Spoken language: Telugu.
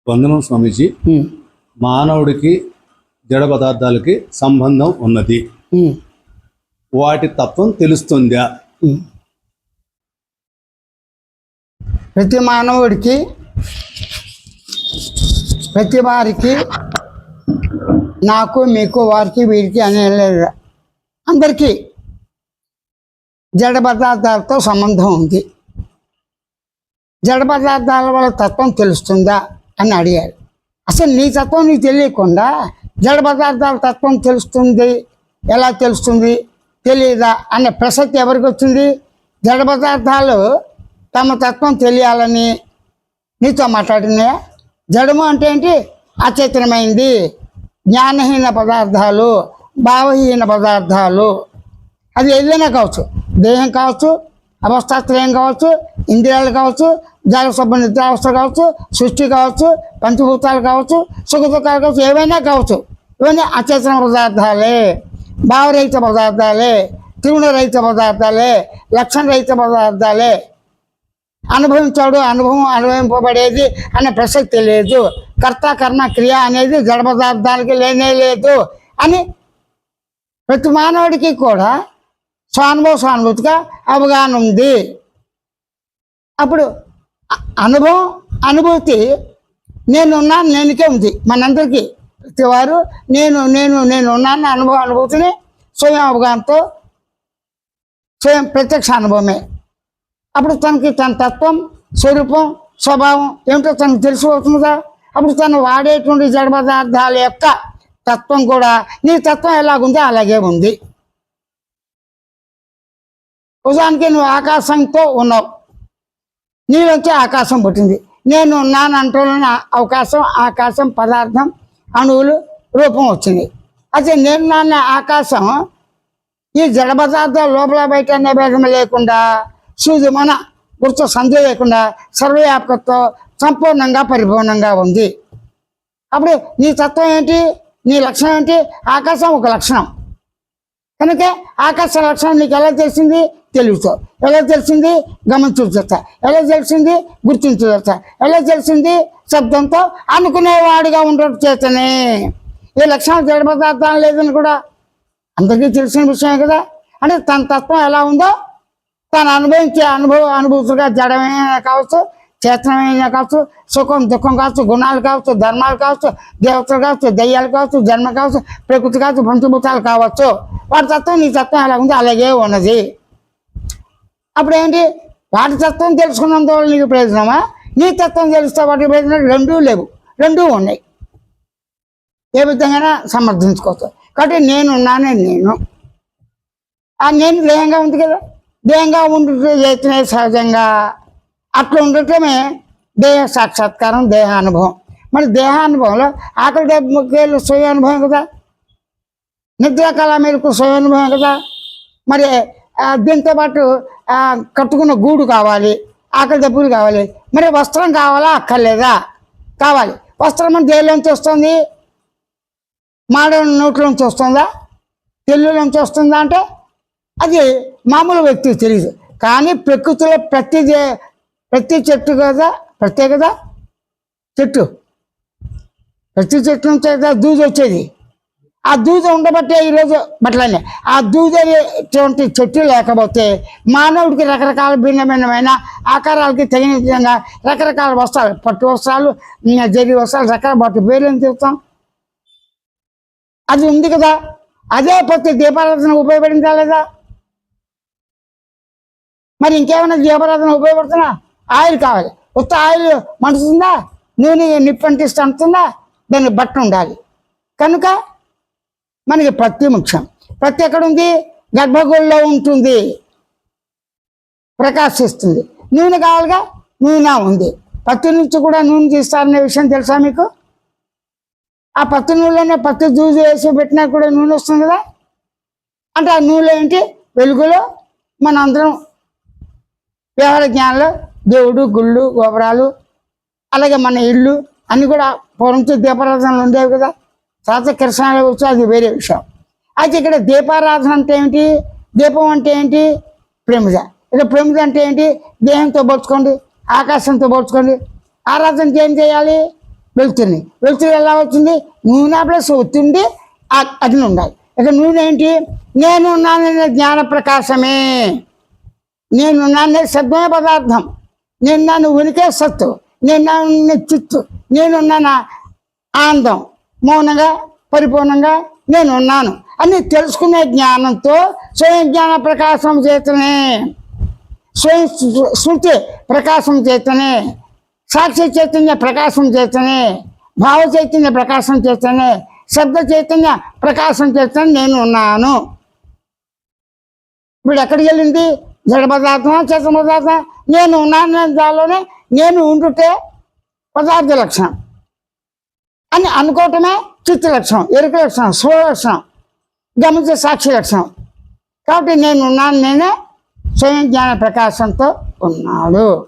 వందనం స్వామీజీ. మానవుడికి జడ పదార్థాలకి సంబంధం ఉన్నది. వాటి తత్వం తెలుస్తుందా? ప్రతి మానవుడికి, ప్రతి వారికి, నాకు, మీకు, వారికి, వీరికి అనే లేదు, అందరికీ జడ పదార్థాలతో సంబంధం ఉంది. జడ పదార్థాల వల్ల తత్వం తెలుస్తుందా అని అడిగారు. అసలు నీ తత్వం నీకు తెలియకుండా జడ పదార్థాల తత్వం తెలుస్తుంది, ఎలా తెలుస్తుంది, తెలియదా అనే ప్రసక్తి ఎవరికి వచ్చింది? జడ పదార్థాలు తమ తత్వం తెలియాలని నీతో మాట్లాడినాయా? జడము అంటే ఏంటి? అచేతనమైంది, జ్ఞానహీన పదార్థాలు, భావహీన పదార్థాలు. అది ఏదైనా కావచ్చు, దేహం కావచ్చు, అవస్థాత్రయం కావచ్చు, ఇంద్రియాలు కావచ్చు, జాగ్రత్త నిద్రావస్థ కావచ్చు, సృష్టి కావచ్చు, పంచభూతాలు కావచ్చు, సుఖ దుఃఖాలు కావచ్చు, ఏవైనా కావచ్చు. ఇవన్నీ అచేతన పదార్థాలే, భావరహిత పదార్థాలే, త్రిగుణరహిత పదార్థాలే, లక్షణరహిత పదార్థాలే. అనుభవించాడు, అనుభవింపబడేది అనే ప్రసక్తి లేదు. కర్త కర్మ క్రియ అనేది జడ పదార్థాలకి లేనే లేదు అని ప్రతి మానవుడికి కూడా స్వానుభూతిగా అవగాహన ఉంది. అప్పుడు అనుభూతి నేనున్నాను, నేనుకే ఉంది మనందరికీ. ప్రతివారు నేను ఉన్నాను అనుభూతిని స్వయం అవగాహనతో, స్వయం ప్రత్యక్ష అనుభవమే. అప్పుడు తనకి తన తత్వం, స్వరూపం, స్వభావం ఏమిటో తనకు తెలిసిపోతుందా? అప్పుడు తను వాడేటువంటి జడ పదార్థాల యొక్క తత్వం కూడా నీ తత్వం ఎలాగుందో అలాగే ఉంది. ఉదాహరణకి నువ్వు ఆకాశంతో ఉన్నావు, నీలోంచి ఆకాశం పుట్టింది. నేను ఉన్నాను అంటున్న ఆకాశం పదార్థం, అణువులు, రూపం వచ్చింది. అయితే నేను నాన్న ఆకాశం ఈ జడ పదార్థాలు లోపల బయట అనే భేదం లేకుండా, సూది మన గుర్తు సందేహం లేకుండా సర్వవ్యాపకతో సంపూర్ణంగా పరిపూర్ణంగా ఉంది. అప్పుడు నీ తత్వం ఏంటి? నీ లక్షణం ఏంటి? ఆకాశం ఒక లక్షణం కనుక ఆకాశ లక్షణం నీకు ఎలా తెలిసింది? తెలుగుతో. ఎలా తెలిసింది? గమనించట. ఎలా తెలిసింది? గుర్తించట. ఎలా తెలిసింది? శబ్దంతో. అనుకునేవాడిగా ఉండటం చేతనే. ఈ లక్షణాలు జడ పదార్థాలు లేదని కూడా అందరికీ తెలిసిన విషయమే కదా. అంటే తన తత్వం ఎలా ఉందో తను అనుభవించే అనుభూతిగా జడమైనా కావచ్చు, చేతనమైన కావచ్చు, సుఖం దుఃఖం కావచ్చు, గుణాలు కావచ్చు, ధర్మాలు కావచ్చు, దేవతలు కావచ్చు, దయ్యాలు కావచ్చు, జన్మ కావచ్చు, ప్రకృతి కావచ్చు, పంచభూతాలు కావచ్చు. వాటి తత్వం నీ తత్వం ఎలా ఉంది అలాగే ఉన్నది. అప్పుడు ఏంటి? వాటి తత్వం తెలుసుకున్నందువల్ల నీకు ప్రయోజనమా? నీ తత్వం తెలిస్తే వాటి ప్రయోజనం రెండూ లేవు, రెండూ ఉన్నాయి. ఏ విధంగా సమర్థించుకోవచ్చు. కాబట్టి నేనున్నానే నేను. ఆ నేను దేహంగా ఉంది కదా, దేహంగా ఉండే సహజంగా అట్లా ఉండటమే దేహ సాక్షాత్కారం, దేహానుభవం. మరి దేహానుభవంలో ఆకలి దెబ్బకేళ్ళు స్వయానుభవం కదా, నిద్రాకాల మేరకు స్వయానుభవం కదా. మరి దీంతో పాటు కట్టుకున్న గూడు కావాలి, ఆకలి దెబ్బలు కావాలి. మరి వస్త్రం కావాలా అక్కర్లేదా? కావాలి. వస్త్రం మన దేనిలోంచి వస్తుంది? మానవ నోట్లోంచి వస్తుందా? తెల్లులోంచి వస్తుందా? అంటే అది మామూలు వ్యక్తికి తెలియదు. కానీ ప్రకృతిలో ప్రతి చెట్టు కదా, ప్రత్యేకత చెట్టు, ప్రతి చెట్టు నుంచి దూది వచ్చేది. ఆ దూది ఉండబట్టే ఈరోజు బట్టలనే. ఆ దూది అనేటువంటి చెట్టు లేకపోతే మానవుడికి రకరకాల భిన్నమైన ఆకారాలకి తగిన విధంగా రకరకాల వస్త్రాలు, పట్టు వస్త్రాలు, జరి వస్త్రాలు, రకరకాల వాటి పేర్లు ఏం చెప్తాం? అది ఉంది కదా. అదే ప్రతి దీపారాధన ఉపయోగపడిందా లేదా? మరి ఇంకేమైనా దీపారాధన ఉపయోగపడుతున్నా? ఆయిల్ కావాలి. కొత్త ఆయిల్ మండుతుందా? నూనె నిప్పంటిస్తే అంటుందా? దానికి బట్ట ఉండాలి. కనుక మనకి ప్రతి ముఖ్యం. ప్రతి ఎక్కడుంది? గర్భగుడిలో ఉంటుంది, ప్రకాశిస్తుంది. నూనె కావాలిగా, నూనె ఉంది. పత్తి నుంచి కూడా నూనె తీస్తారనే విషయం తెలుసా మీకు? ఆ పత్తి నూనెలోనే పత్తి దూది వేసి పెట్టినా కూడా నూనె వస్తుంది కదా. అంటే ఆ నూనె ఏంటి? వెలుగులో మన అందరం వ్యవహార జ్ఞానంలో దేవుడు, గుళ్ళు, గోపురాలు, అలాగే మన ఇళ్ళు అన్నీ కూడా పూర్వంతో దీపారాధనలు ఉండేవి కదా. తర్వాత కిరసనాలు వచ్చి అది వేరే విషయం. అయితే ఇక్కడ దీపారాధన అంటే ఏంటి? దీపం అంటే ఏంటి? ప్రేమిజ. ఇక ప్రేమిజ అంటే ఏంటి? దేహంతో పోల్చుకోండి, ఆకాశంతో పోల్చుకోండి. ఆరాధనకి ఏం చేయాలి? వెలుతురు ఎలా వచ్చింది? నూనె ప్లస్ ఒత్తిడి అగ్ని ఉండాలి. ఇక నూనె ఏంటి? నేనున్నాననే జ్ఞాన ప్రకాశమే. నేనున్నానే శబ్దమే పదార్థం. నేనున్నాను ఉనికే సత్తు. నేనున్నాను చిత్తు. నేనున్నాను ఆనందం. మౌనంగా పరిపూర్ణంగా నేనున్నాను అని తెలుసుకునే జ్ఞానంతో స్వయం జ్ఞాన ప్రకాశం చేతనే, స్వయం స్మృతి ప్రకాశం చేతనే, సాక్షి చైతన్య ప్రకాశం చేతనే, భావ చైతన్య ప్రకాశం చేతనే, శబ్ద చైతన్య ప్రకాశం చేతనే నేను ఉన్నాను. ఇప్పుడు ఎక్కడికి వెళ్ళింది? జడ పదార్థమా చేతన పదార్థం? నేను ఉన్నాను దానిలోనే నేను ఉండుటే పదార్థ లక్షణం అని అనుకోవటమే చిత్త లక్షణం, ఎరుక లక్షణం, స్వ లక్షణం, గమనించే సాక్షి లక్షణం. కాబట్టి నేను ఉన్నాను, నేనే స్వయం జ్ఞాన ప్రకాశంతో ఉన్నాడు.